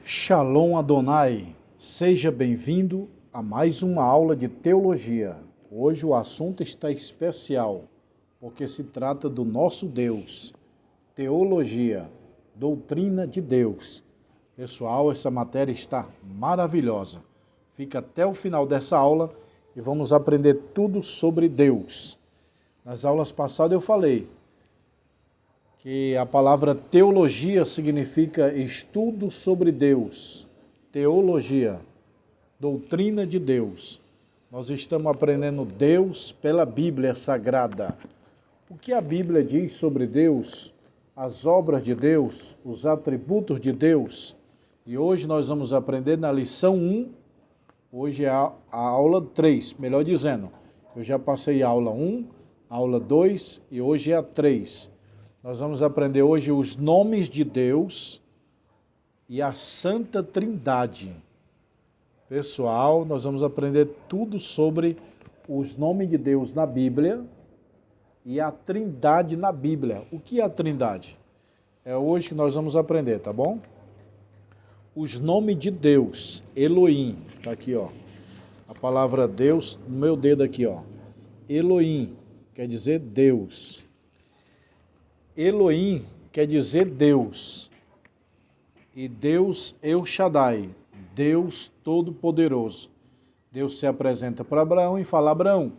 Shalom Adonai, seja bem-vindo a mais uma aula de teologia. Hoje o assunto está especial, porque se trata do nosso Deus, teologia, doutrina de Deus. Pessoal, essa matéria está maravilhosa. Fica até o final dessa aula e vamos aprender tudo sobre Deus. Nas aulas passadas eu falei que a palavra teologia significa estudo sobre Deus. Teologia, doutrina de Deus. Nós estamos aprendendo Deus pela Bíblia Sagrada. O que a Bíblia diz sobre Deus, as obras de Deus, os atributos de Deus. E hoje nós vamos aprender na lição 1, hoje é a aula 3, melhor dizendo. Eu já passei a aula 1, a aula 2 e hoje é a 3. Nós vamos aprender hoje os nomes de Deus e a Santa Trindade. Pessoal, nós vamos aprender tudo sobre os nomes de Deus na Bíblia e a Trindade na Bíblia. O que é a Trindade? É hoje que nós vamos aprender, tá bom? Os nomes de Deus, Elohim, tá aqui, ó. A palavra Deus, no meu dedo aqui, ó. Elohim, quer dizer Deus. Elohim quer dizer Deus, e Deus El Shaddai, Deus Todo-Poderoso. Deus se apresenta para Abraão e fala: Abraão,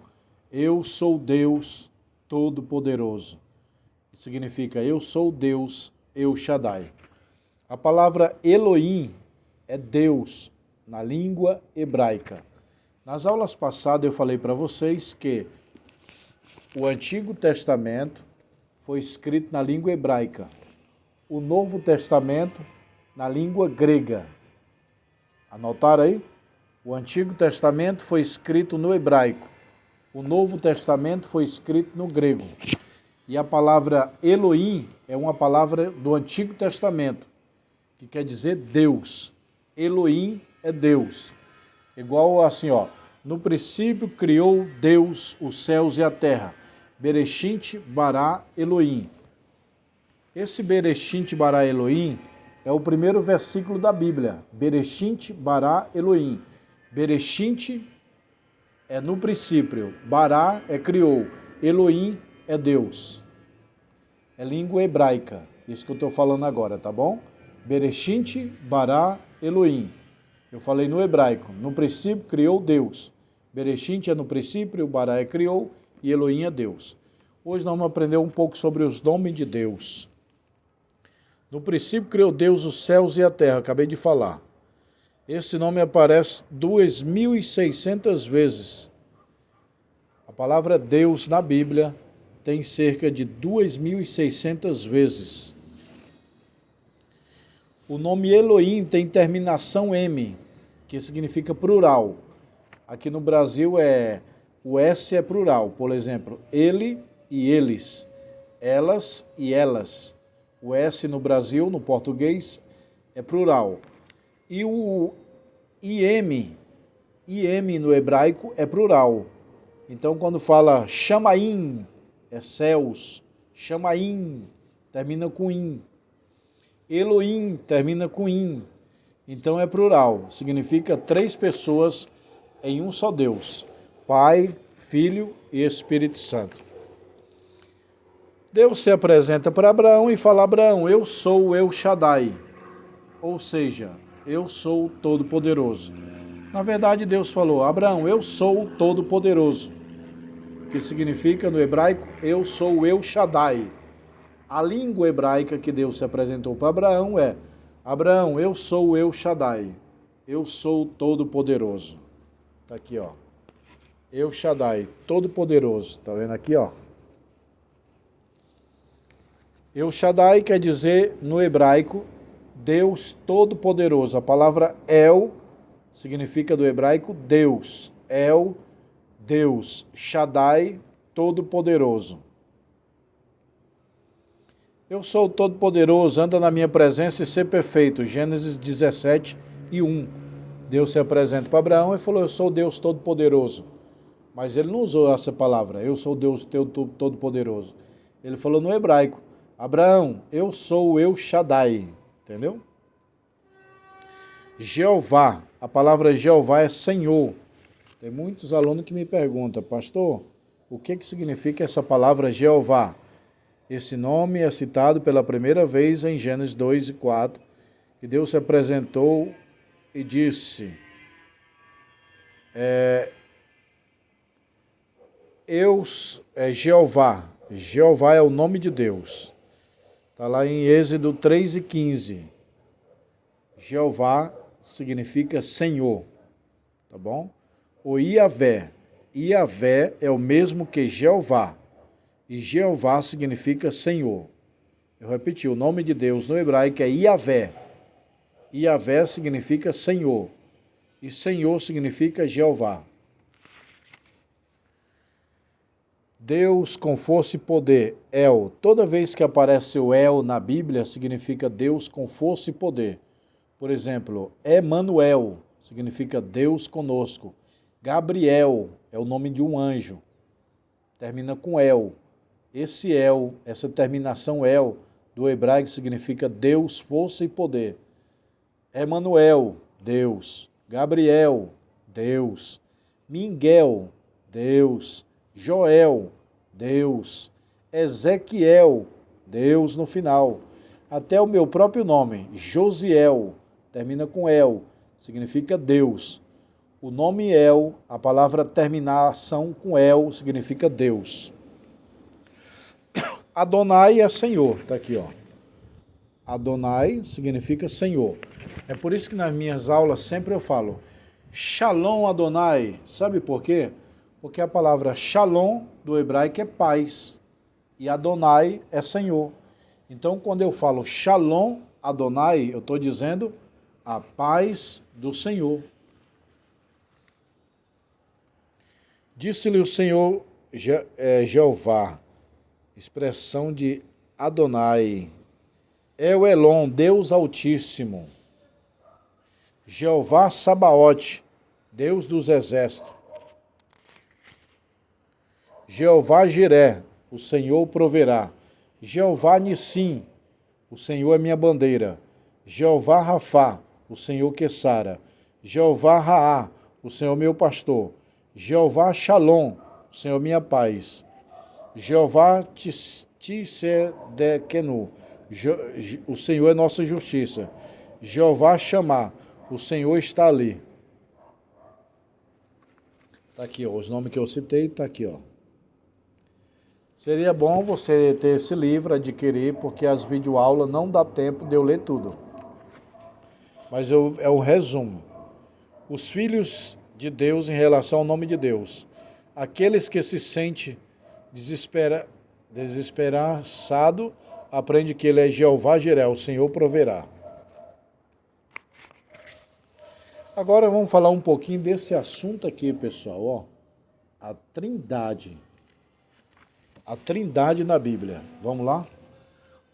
eu sou Deus Todo-Poderoso. Significa eu sou Deus El Shaddai. A palavra Elohim é Deus na língua hebraica. Nas aulas passadas eu falei para vocês que o Antigo Testamento foi escrito na língua hebraica. O Novo Testamento na língua grega. Anotaram aí? O Antigo Testamento foi escrito no hebraico. O Novo Testamento foi escrito no grego. E a palavra Elohim é uma palavra do Antigo Testamento, que quer dizer Deus. Elohim é Deus. Igual assim, ó. No princípio criou Deus os céus e a terra. Bereshit bara Elohim. Esse Bereshit bara Elohim é o primeiro versículo da Bíblia. Bereshit bara Elohim. Bereshit é no princípio. Bara é criou. Elohim é Deus. É língua hebraica. Isso que eu estou falando agora, tá bom? Bereshit bara Elohim. Eu falei no hebraico. No princípio criou Deus. Bereshit é no princípio, bara é criou. E Elohim é Deus. Hoje nós vamos aprender um pouco sobre os nomes de Deus. No princípio criou Deus os céus e a terra, acabei de falar. Esse nome aparece 2.600 vezes. A palavra Deus na Bíblia tem cerca de 2.600 vezes. O nome Elohim tem terminação M, que significa plural. Aqui no Brasil o S é plural, por exemplo, ele e eles, elas e elas. O S no Brasil, no português, é plural. E o IM no hebraico é plural. Então, quando fala Shamaim, é céus. Shamaim termina com im. Elohim termina com im. Então é plural. Significa 3 pessoas em um só Deus. Pai, Filho e Espírito Santo. Deus se apresenta para Abraão e fala: Abraão, eu sou o El Shaddai. Ou seja, eu sou o Todo-Poderoso. Na verdade, Deus falou: Abraão, eu sou o Todo-Poderoso. Que significa no hebraico, eu sou o El Shaddai. A língua hebraica que Deus se apresentou para Abraão é: Abraão, eu sou o El Shaddai. Eu sou o Todo-Poderoso. Está aqui, ó. El Shaddai, Todo-Poderoso. Está vendo aqui, ó? El Shaddai quer dizer, no hebraico, Deus Todo-Poderoso. A palavra El significa do hebraico Deus. El, Deus. Shaddai, Todo-Poderoso. Eu sou o Todo-Poderoso, anda na minha presença e ser perfeito. Gênesis 17 e 1. Deus se apresenta para Abraão e falou: eu sou o Deus Todo-Poderoso. Mas ele não usou essa palavra, eu sou Deus teu Todo-Poderoso. Ele falou no hebraico: Abraão, eu sou o El Shaddai. Entendeu? Jeová, a palavra Jeová é Senhor. Tem muitos alunos que me perguntam, pastor, o que significa essa palavra Jeová? Esse nome é citado pela primeira vez em Gênesis 2 e 4, que Deus se apresentou e disse, Jeová. Jeová é o nome de Deus. Está lá em Êxodo 3 e 15. Jeová significa Senhor, tá bom? O Iavé. Iavé é o mesmo que Jeová. E Jeová significa Senhor. Eu repeti, o nome de Deus no hebraico é Iavé. Iavé significa Senhor. E Senhor significa Jeová. Deus com força e poder, El. Toda vez que aparece o El na Bíblia, significa Deus com força e poder. Por exemplo, Emanuel significa Deus conosco. Gabriel é o nome de um anjo. Termina com El. Esse El, essa terminação El, do hebraico significa Deus, força e poder. Emanuel, Deus. Gabriel, Deus. Miguel, Deus. Joel, Deus. Ezequiel, Deus no final. Até o meu próprio nome, Josiel, termina com El, significa Deus. O nome El, a palavra terminação com El, significa Deus. Adonai é Senhor, está aqui, ó. Adonai significa Senhor. É por isso que nas minhas aulas sempre eu falo, Shalom Adonai. Sabe por quê? Porque a palavra Shalom do hebraico é paz e Adonai é Senhor. Então, quando eu falo Shalom Adonai, eu estou dizendo a paz do Senhor. Disse-lhe o Senhor Jeová, expressão de Adonai, é o Elon, Deus Altíssimo. Jeová Sabaote, Deus dos exércitos. Jeová Jiré, o Senhor proverá. Jeová Nissim, o Senhor é minha bandeira. Jeová Rafá, o Senhor que sara. Jeová Raá, o Senhor meu pastor. Jeová Shalom, o Senhor minha paz. Jeová Tsedekenu, o Senhor é nossa justiça. Jeová Chamá, o Senhor está ali. Está aqui, ó, os nomes que eu citei, está aqui, ó. Seria bom você ter esse livro, adquirir, porque as videoaulas não dá tempo de eu ler tudo. Mas é um resumo. Os filhos de Deus em relação ao nome de Deus. Aqueles que se sentem desesperançado, aprende que ele é Jeová Jiré, o Senhor proverá. Agora vamos falar um pouquinho desse assunto aqui, pessoal, ó. A Trindade. A Trindade na Bíblia. Vamos lá?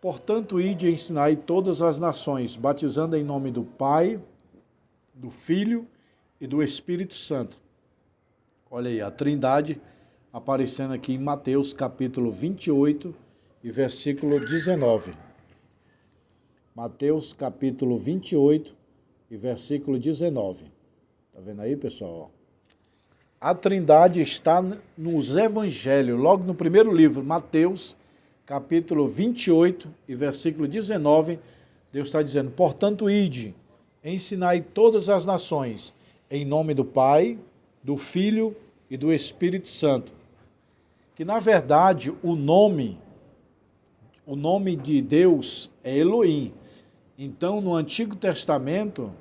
Portanto, ide e ensinai todas as nações, batizando em nome do Pai, do Filho e do Espírito Santo. Olha aí, a Trindade aparecendo aqui em Mateus capítulo 28 e versículo 19. Mateus capítulo 28 e versículo 19. Tá vendo aí, pessoal? A Trindade está nos Evangelhos, logo no primeiro livro, Mateus, capítulo 28 e versículo 19, Deus está dizendo, portanto, ide, ensinai todas as nações, em nome do Pai, do Filho e do Espírito Santo. Que, na verdade, o nome de Deus é Elohim. Então, no Antigo Testamento,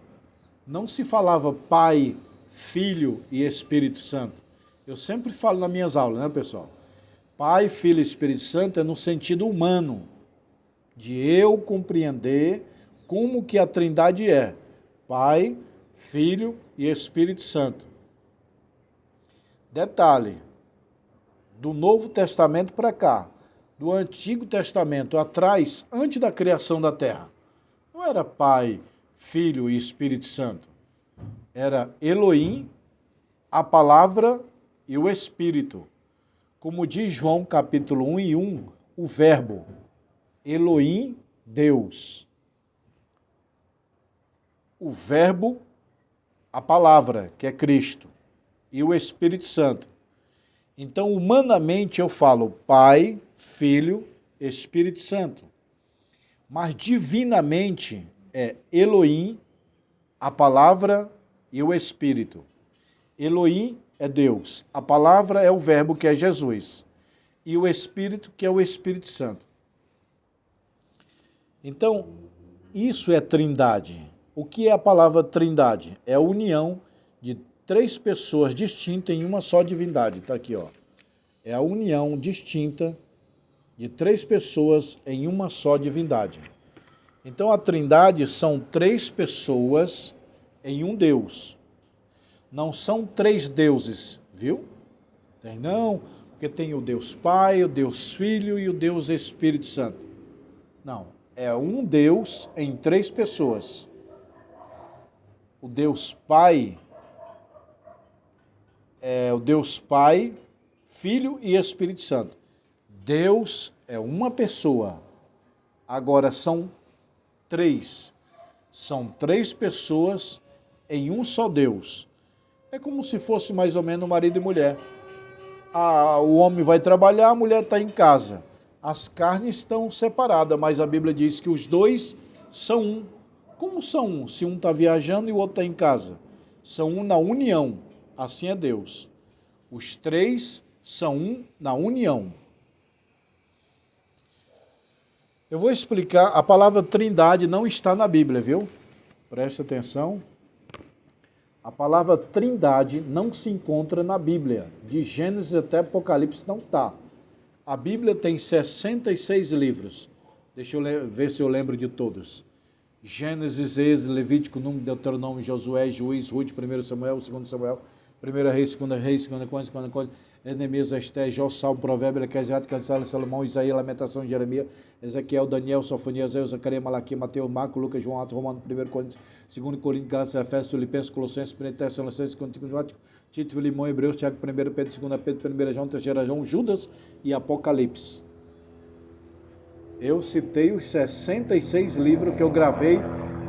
não se falava Pai, Filho e Espírito Santo. Eu sempre falo nas minhas aulas, né, pessoal? Pai, Filho e Espírito Santo é no sentido humano, de eu compreender como que a Trindade é. Pai, Filho e Espírito Santo. Detalhe, do Novo Testamento para cá, do Antigo Testamento atrás, antes da criação da Terra, não era Pai, Filho e Espírito Santo. Era Elohim, a palavra e o Espírito. Como diz João capítulo 1 e 1, o verbo, Elohim, Deus. o Verbo, a palavra, que é Cristo, e o Espírito Santo. Então, humanamente eu falo Pai, Filho, Espírito Santo. Mas divinamente é Elohim, a palavra e o Espírito. Elohim é Deus, a palavra é o Verbo, que é Jesus, e o Espírito, que é o Espírito Santo. Então, isso é trindade. O que é a palavra trindade? É a união de três pessoas distintas em uma só divindade. Está aqui, ó. É a união distinta de três pessoas em uma só divindade. Então, a trindade são três pessoas em um Deus. Não são três deuses, viu? Não, porque tem o Deus Pai, o Deus Filho e o Deus Espírito Santo. Não, é um Deus em três pessoas. O Deus Pai é o Deus Pai, Filho e Espírito Santo. Deus é uma pessoa. Agora são três. São três pessoas em um só Deus. É como se fosse mais ou menos marido e mulher. O homem vai trabalhar, a mulher está em casa. As carnes estão separadas, mas a Bíblia diz que os dois são um. Como são um? Se um está viajando e o outro está em casa. São um na união. Assim é Deus. Os três são um na união. Eu vou explicar. A palavra trindade não está na Bíblia, viu? Preste atenção. A palavra trindade não se encontra na Bíblia. De Gênesis até Apocalipse não está. A Bíblia tem 66 livros. Deixa eu ver se eu lembro de todos. Gênesis, Êxodo, Levítico, Número, Deuteronômio, Josué, Juiz, Ruth, 1 Samuel, 2 Samuel, 1 Reis, 2 Reis, 2 Crônicas, 2 Crônicas, Neemias, Esté, Jó, Salmo, Provérbio, Eclesiastes, Cantares, Salomão, Isaías, Lamentação, Jeremias, Ezequiel, Daniel, Sofonias, Zacarias, Malaquias, Mateus, Marcos, Lucas, João, Atos, Romano, 1 Coríntios, 2 Coríntios, Gálatas, Efésios, Filipenses, Colossenses, 1 Tessalonicenses, 2 Timóteo, Tito, Filemão, Hebreus, Tiago, 1 Pedro, 2 Pedro, 1 João, 3 João, Judas e Apocalipse. Eu citei os 66 livros que eu gravei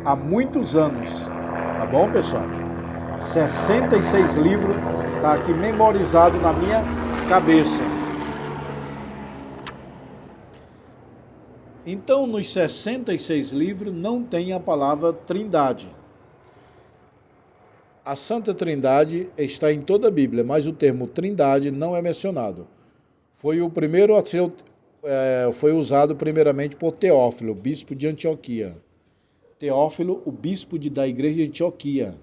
há muitos anos. Tá bom, pessoal? 66 livros, tá aqui memorizado na minha cabeça. Então, nos 66 livros não tem a palavra trindade. A Santa Trindade está em toda a Bíblia, mas o termo trindade não é mencionado. Foi o primeiro a ser, foi usado primeiramente por Teófilo, bispo de Antioquia. Teófilo, o bispo da igreja de Antioquia.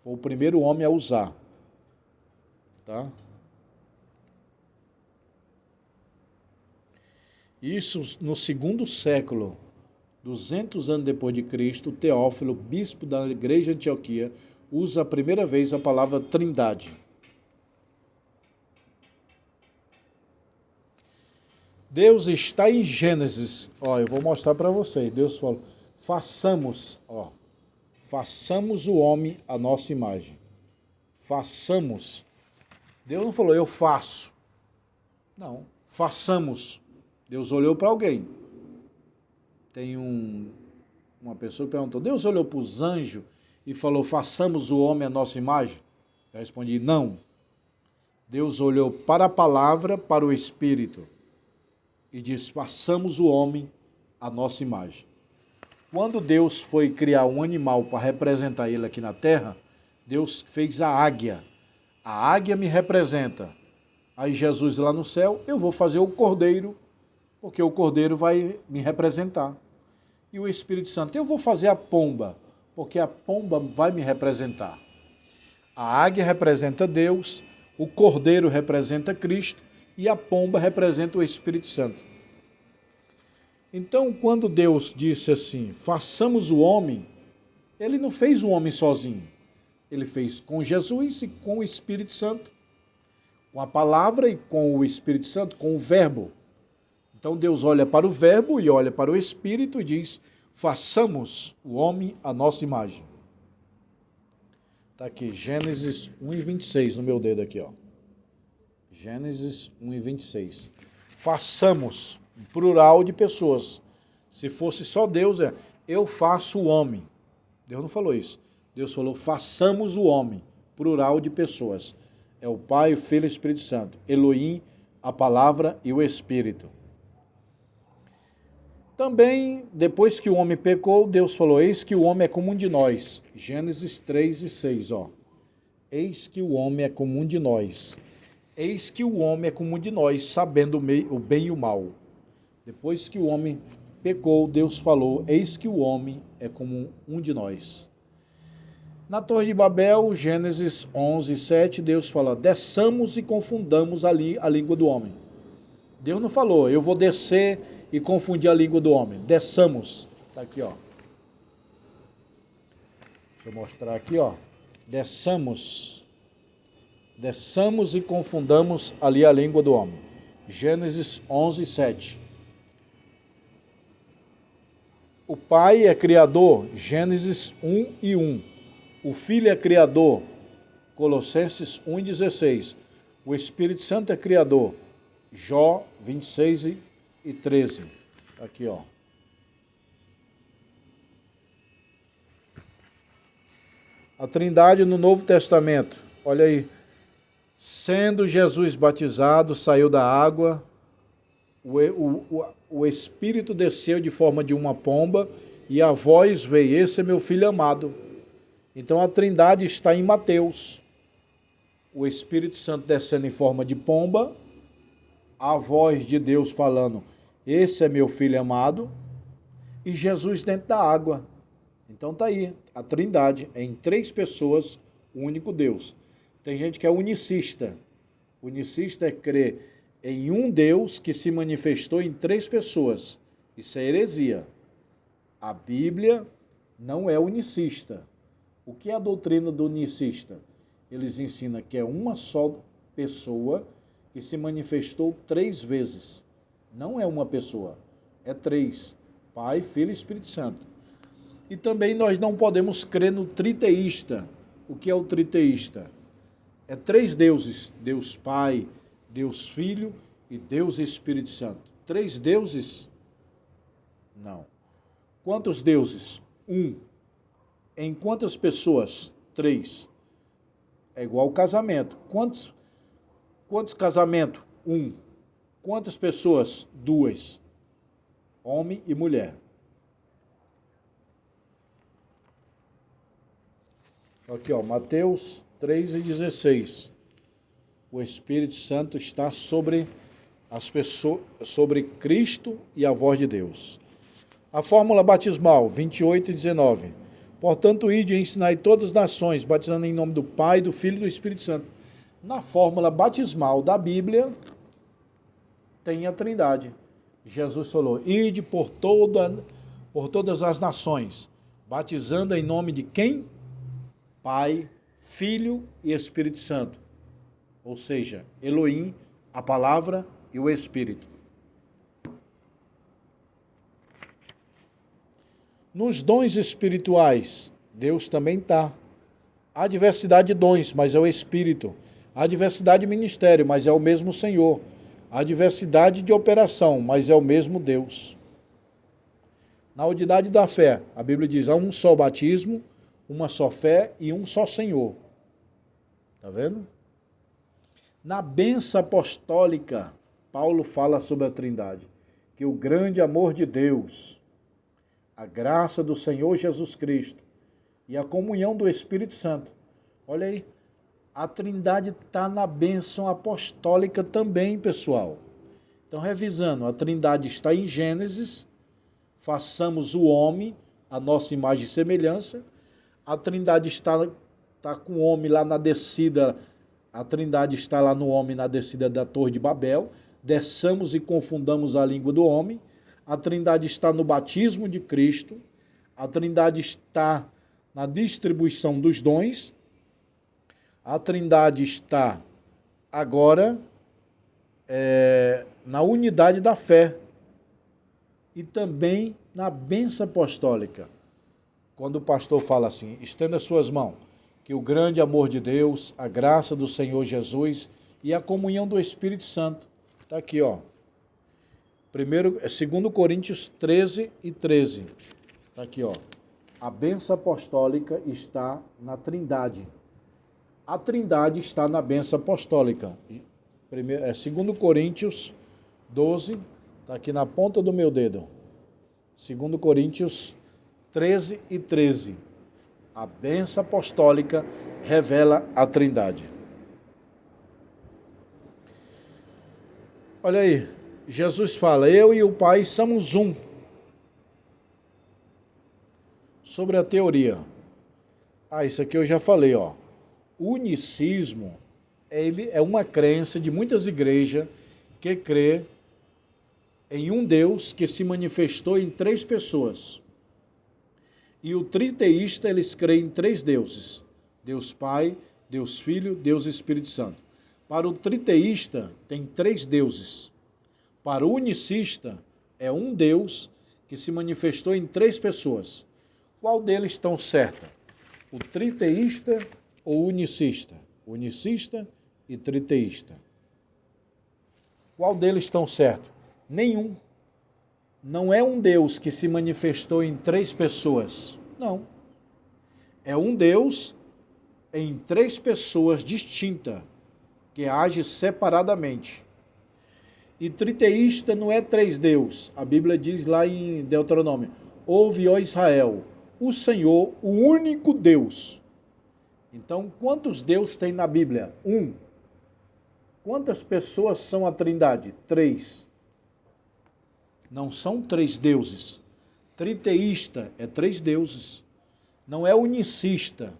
Foi o primeiro homem a usar. Tá? Isso no segundo século, 200 anos depois de Cristo, Teófilo, bispo da igreja de Antioquia, usa a primeira vez a palavra trindade. Deus está em Gênesis. Ó, eu vou mostrar para vocês. Deus falou, façamos o homem à nossa imagem. Façamos. Deus não falou, eu faço. Não, façamos. Deus olhou para alguém. Tem uma pessoa que perguntou, Deus olhou para os anjos e falou, façamos o homem à nossa imagem? Eu respondi, não. Deus olhou para a palavra, para o Espírito e disse, façamos o homem à nossa imagem. Quando Deus foi criar um animal para representar ele aqui na terra, Deus fez a águia. A águia me representa. Aí Jesus lá no céu, eu vou fazer o cordeiro, porque o cordeiro vai me representar. E o Espírito Santo, eu vou fazer a pomba, porque a pomba vai me representar. A águia representa Deus, o cordeiro representa Cristo e a pomba representa o Espírito Santo. Então, quando Deus disse assim, façamos o homem, ele não fez o homem sozinho. Ele fez com Jesus e com o Espírito Santo, com a palavra e com o Espírito Santo, com o verbo. Então Deus olha para o verbo e olha para o Espírito e diz, façamos o homem à nossa imagem. Está aqui, Gênesis 1:26 no meu dedo aqui, ó. Gênesis 1:26. Façamos, plural de pessoas. Se fosse só Deus, eu faço o homem. Deus não falou isso. Deus falou, façamos o homem, plural de pessoas. É o Pai, o Filho e o Espírito Santo. Elohim, a palavra e o Espírito. Também, depois que o homem pecou, Deus falou, eis que o homem é como um de nós. Gênesis 3 e 6, ó. Eis que o homem é como um de nós. Eis que o homem é como um de nós, sabendo o bem e o mal. Depois que o homem pecou, Deus falou, eis que o homem é como um de nós. Na Torre de Babel, Gênesis 11, 7, Deus fala, desçamos e confundamos ali a língua do homem. Deus não falou, eu vou descer e confundir a língua do homem. Desçamos. Está aqui, ó. Deixa eu mostrar aqui, ó. Desçamos. Desçamos e confundamos ali a língua do homem. Gênesis 11, 7. O Pai é criador. Gênesis 1 e 1. O Filho é criador. Colossenses 1 e 16. O Espírito Santo é criador. Jó 26 e 13. Aqui, ó. A Trindade no Novo Testamento. Olha aí. Sendo Jesus batizado, saiu da água, o Espírito desceu de forma de uma pomba e a voz veio, esse é meu Filho amado. Então a Trindade está em Mateus. O Espírito Santo descendo em forma de pomba, a voz de Deus falando, esse é meu Filho amado, e Jesus dentro da água. Então tá aí, a Trindade é em 3 pessoas, o único Deus. Tem gente que é unicista. Unicista é crer em um Deus que se manifestou em 3 pessoas. Isso é heresia. A Bíblia não é unicista. O que é a doutrina do unicista? Eles ensinam que é uma só pessoa que se manifestou 3 vezes. Não é uma pessoa, é 3. Pai, Filho e Espírito Santo. E também nós não podemos crer no triteísta. O que é o triteísta? É 3 deuses, Deus Pai, Deus Filho e Deus Espírito Santo. 3 deuses? Não. Quantos deuses? 1. Em quantas pessoas? 3. É igual ao casamento. Quantos casamentos? 1. Quantas pessoas? 2. Homem e mulher. Aqui, ó, Mateus 3 e 16. O Espírito Santo está sobre as pessoas, sobre Cristo e a voz de Deus. A fórmula batismal 28 e 19. Portanto, ide e ensinai todas as nações, batizando em nome do Pai, do Filho e do Espírito Santo. Na fórmula batismal da Bíblia tem a Trindade. Jesus falou: ide por todas as nações, batizando em nome de quem? Pai, Filho e Espírito Santo. Ou seja, Elohim, a palavra e o Espírito. Nos dons espirituais, Deus também está. Há diversidade de dons, mas é o Espírito. Há diversidade de ministério, mas é o mesmo Senhor. Há diversidade de operação, mas é o mesmo Deus. Na unidade da fé, a Bíblia diz, há um só batismo, uma só fé e um só Senhor. Está vendo? Na bênção apostólica, Paulo fala sobre a Trindade, que o grande amor de Deus, a graça do Senhor Jesus Cristo e a comunhão do Espírito Santo. Olha aí, a Trindade está na bênção apostólica também, pessoal. Então, revisando, a Trindade está em Gênesis, façamos o homem, a nossa imagem e semelhança. A Trindade está com o homem lá na descida, a Trindade está lá no homem na descida da Torre de Babel, desçamos e confundamos a língua do homem. A Trindade está no batismo de Cristo, a Trindade está na distribuição dos dons, a Trindade está agora na unidade da fé e também na bênção apostólica. Quando o pastor fala assim, estenda suas mãos, que o grande amor de Deus, a graça do Senhor Jesus e a comunhão do Espírito Santo. Está aqui, ó. 2 Coríntios 13 e 13. Está aqui, ó. A bênção apostólica está na Trindade. A Trindade está na bênção apostólica. 2 Coríntios 12, está aqui na ponta do meu dedo. 2 Coríntios 13 e 13. A bênção apostólica revela a Trindade. Olha aí, Jesus fala, eu e o Pai somos um. Sobre a teoria. Isso aqui eu já falei, ó. O unicismo é uma crença de muitas igrejas que crê em um Deus que se manifestou em 3 pessoas. E o triteísta, eles creem em 3 deuses. Deus Pai, Deus Filho, Deus Espírito Santo. Para o triteísta, tem 3 deuses. Para o unicista, é um Deus que se manifestou em 3 pessoas. Qual deles estão certa? O triteísta ou o unicista? Unicista e triteísta. Qual deles estão certo? Nenhum. Não é um Deus que se manifestou em 3 pessoas. Não. É um Deus em 3 pessoas distintas, que age separadamente. E triteísta não é 3 deuses. A Bíblia diz lá em Deuteronômio, ouve, ó Israel, o Senhor, o único Deus. Então, quantos deuses tem na Bíblia? 1. Quantas pessoas são a Trindade? 3. Não são 3 deuses. Triteísta é 3 deuses. Não é unicista.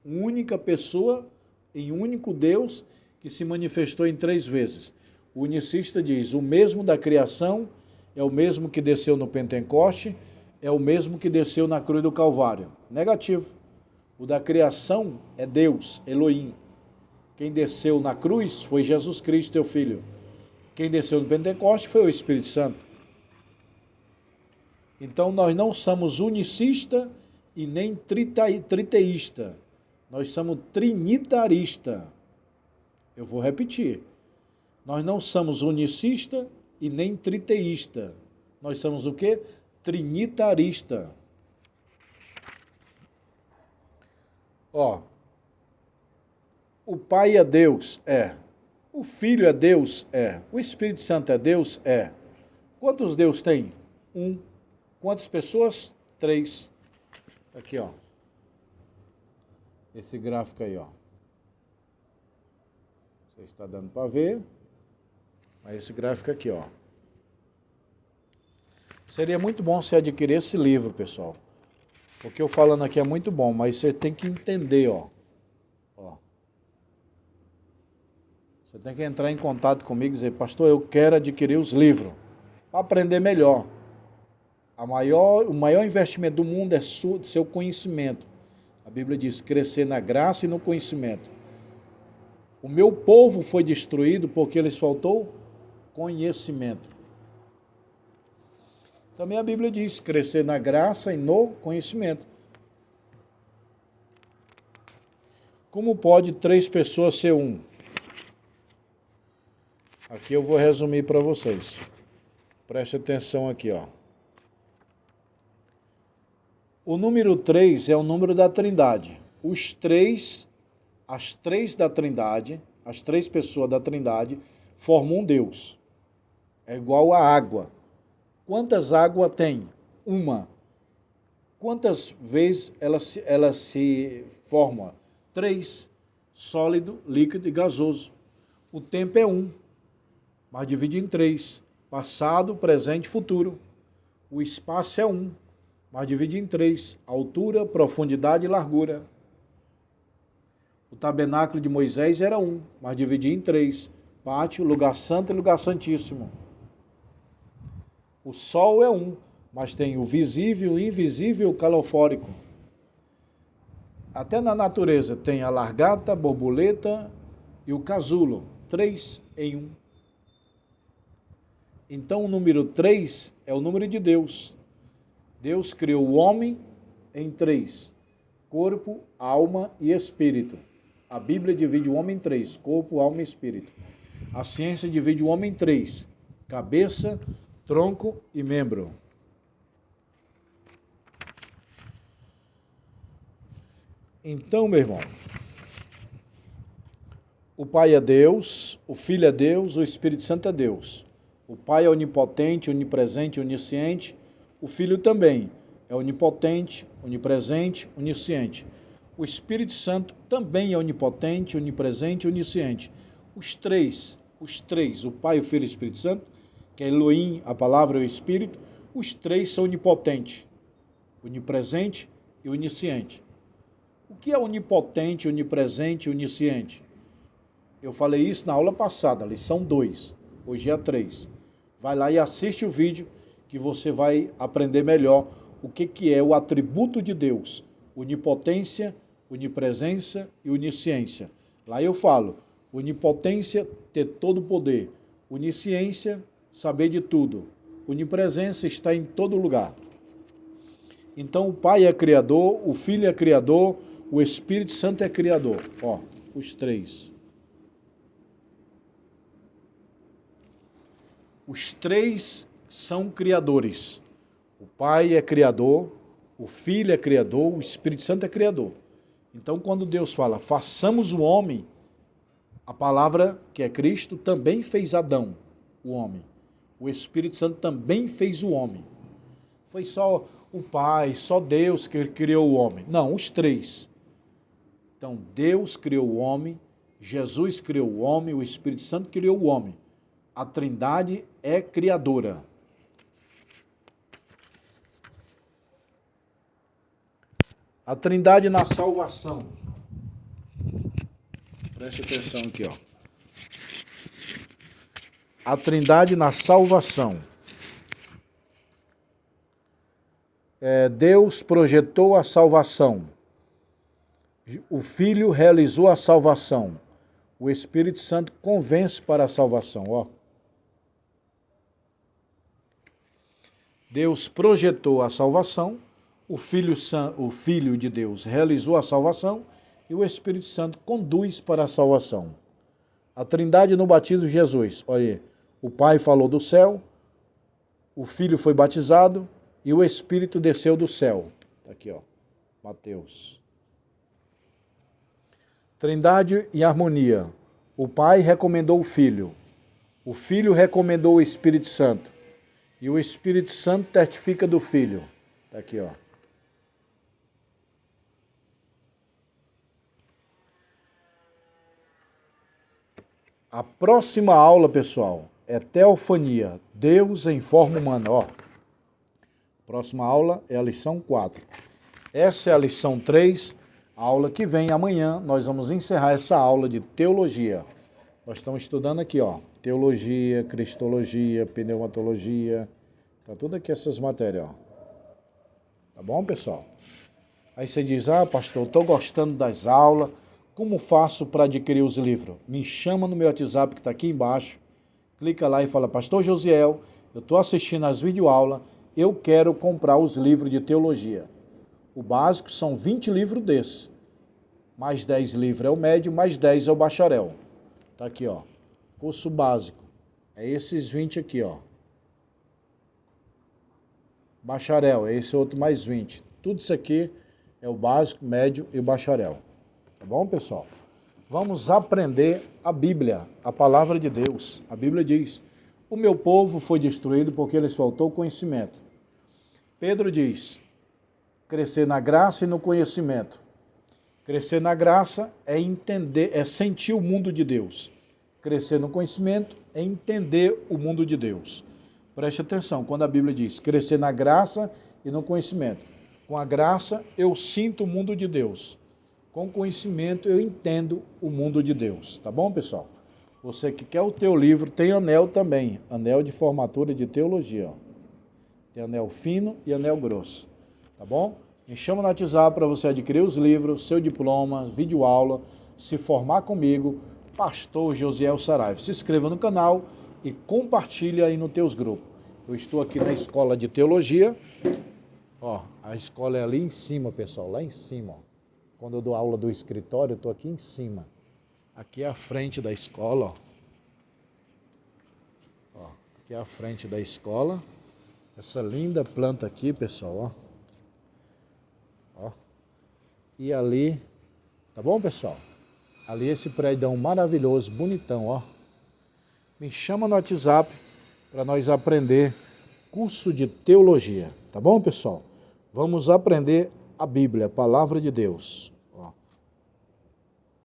Única pessoa em único Deus que se manifestou em 3 vezes. O unicista diz, o mesmo da criação é o mesmo que desceu no Pentecoste, é o mesmo que desceu na cruz do Calvário. Negativo. O da criação é Deus, Elohim. Quem desceu na cruz foi Jesus Cristo, teu Filho. Quem desceu no Pentecoste foi o Espírito Santo. Então nós não somos unicista e nem triteísta. Nós somos trinitarista. Eu vou repetir. Nós não somos unicista e nem triteísta. Nós somos o quê? Trinitarista. Ó, o Pai é Deus? É. O Filho é Deus? É. O Espírito Santo é Deus? É. Quantos Deus tem? 1. Quantas pessoas? 3. Aqui, ó. Esse gráfico aí, ó. Você está dando para ver. Mas esse gráfico aqui, ó. Seria muito bom você adquirir esse livro, pessoal. O que eu falando aqui é muito bom, mas você tem que entender, ó. Você tem que entrar em contato comigo e dizer, pastor, eu quero adquirir os livros para aprender melhor. O maior investimento do mundo é seu conhecimento. A Bíblia diz, crescer na graça e no conhecimento. O meu povo foi destruído porque lhes faltou conhecimento. Também a Bíblia diz, crescer na graça e no conhecimento. Como pode 3 pessoas ser 1? Aqui eu vou resumir para vocês. Preste atenção aqui, ó. O número 3 é o número da Trindade. As 3 da Trindade, as 3 pessoas da Trindade, formam um Deus. É igual a água. Quantas águas tem? 1. Quantas vezes ela se forma? 3. Sólido, líquido e gasoso. O tempo é 1, mas divide em 3. Passado, presente e futuro. O espaço é 1, mas divide em 3. Altura, profundidade e largura. O tabernáculo de Moisés era 1, mas dividia em 3. Pátio, lugar santo e lugar santíssimo. O sol é 1, mas tem o visível, o invisível e o calofórico. Até na natureza tem a largata, a borboleta e o casulo. 3 em 1. Então o número 3 é o número de Deus. Deus criou o homem em 3. Corpo, alma e espírito. A Bíblia divide o homem em 3. Corpo, alma e espírito. A ciência divide o homem em 3. Cabeça, tronco e membro. Então, meu irmão, o Pai é Deus, o Filho é Deus, o Espírito Santo é Deus. O Pai é onipotente, onipresente, onisciente. O Filho também é onipotente, onipresente, onisciente. O Espírito Santo também é onipotente, onipresente, onisciente. Os três, o Pai, o Filho e o Espírito Santo, que é Elohim, a palavra e o Espírito, os três são onipotentes, onipresente e onisciente. O que é onipotente, onipresente e onisciente? Eu falei isso na aula passada, lição 2, hoje é a 3. Vai lá e assiste o vídeo que você vai aprender melhor o que é o atributo de Deus, onipotência, onipresença e onisciência. Lá eu falo, onipotência, ter todo o poder, onisciência, saber de tudo, onipresença, está em todo lugar. Então o Pai é criador, o Filho é criador, o Espírito Santo é criador. Ó, os três. Os três são criadores. O Pai é criador, o Filho é criador, o Espírito Santo é criador. Então, quando Deus fala, façamos o homem, a palavra que é Cristo também fez Adão, o homem. O Espírito Santo também fez o homem. Foi só o Pai, só Deus que criou o homem. Não, os três. Então, Deus criou o homem, Jesus criou o homem, o Espírito Santo criou o homem. A Trindade é criadora. A Trindade na salvação. Preste atenção aqui, ó. A Trindade na salvação. Deus projetou a salvação. O Filho realizou a salvação. O Espírito Santo convence para a salvação, ó. Deus projetou a salvação, o Filho de Deus realizou a salvação e o Espírito Santo conduz para a salvação. A Trindade no batismo de Jesus. Olha aí, o Pai falou do céu, o Filho foi batizado e o Espírito desceu do céu. Tá aqui, ó, Mateus. Trindade e harmonia. O Pai recomendou o Filho recomendou o Espírito Santo e o Espírito Santo testifica do Filho. Tá aqui, ó. A próxima aula, pessoal, é teofania, Deus em forma humana, ó. Próxima aula é a lição 4. Essa é a lição 3, a aula que vem amanhã, nós vamos encerrar essa aula de teologia. Nós estamos estudando aqui, ó, teologia, cristologia, pneumatologia, tá tudo aqui essas matérias, ó. Tá bom, pessoal? Aí você diz, pastor, estou gostando das aulas, como faço para adquirir os livros? Me chama no meu WhatsApp que está aqui embaixo, clica lá e fala, pastor Josiel, eu estou assistindo as videoaulas, eu quero comprar os livros de teologia. O básico são 20 livros desses, mais 10 livros é o médio, mais 10 é o bacharel. Tá aqui, ó, curso básico, é esses 20 aqui, ó. Bacharel, é esse outro mais 20. Tudo isso aqui é o básico, médio e o bacharel. Tá bom, pessoal? Vamos aprender a Bíblia, a palavra de Deus. A Bíblia diz, o meu povo foi destruído porque lhes faltou conhecimento. Pedro diz, crescer na graça e no conhecimento. Crescer na graça é entender, é sentir o mundo de Deus. Crescer no conhecimento é entender o mundo de Deus. Preste atenção, quando a Bíblia diz crescer na graça e no conhecimento. Com a graça eu sinto o mundo de Deus. Com o conhecimento eu entendo o mundo de Deus. Tá bom, pessoal? Você que quer o teu livro, tem anel também. Anel de formatura de teologia. Ó. Tem anel fino e anel grosso. Tá bom? Me chama no WhatsApp para você adquirir os livros, seu diploma, videoaula, se formar comigo, Pastor Josiel Saraiva. Se inscreva no canal e compartilha aí nos teus grupos. Eu estou aqui na escola de teologia. Ó, a escola é ali em cima, pessoal, lá em cima. Ó. Quando eu dou aula do escritório, eu estou aqui em cima. Aqui é a frente da escola, ó. Aqui é a frente da escola. Essa linda planta aqui, pessoal, ó. Ó. E ali Tá bom, pessoal? Ali esse prédio maravilhoso, bonitão, ó. Me chama no WhatsApp para nós aprender curso de teologia. Tá bom, pessoal? Vamos aprender a Bíblia, a palavra de Deus.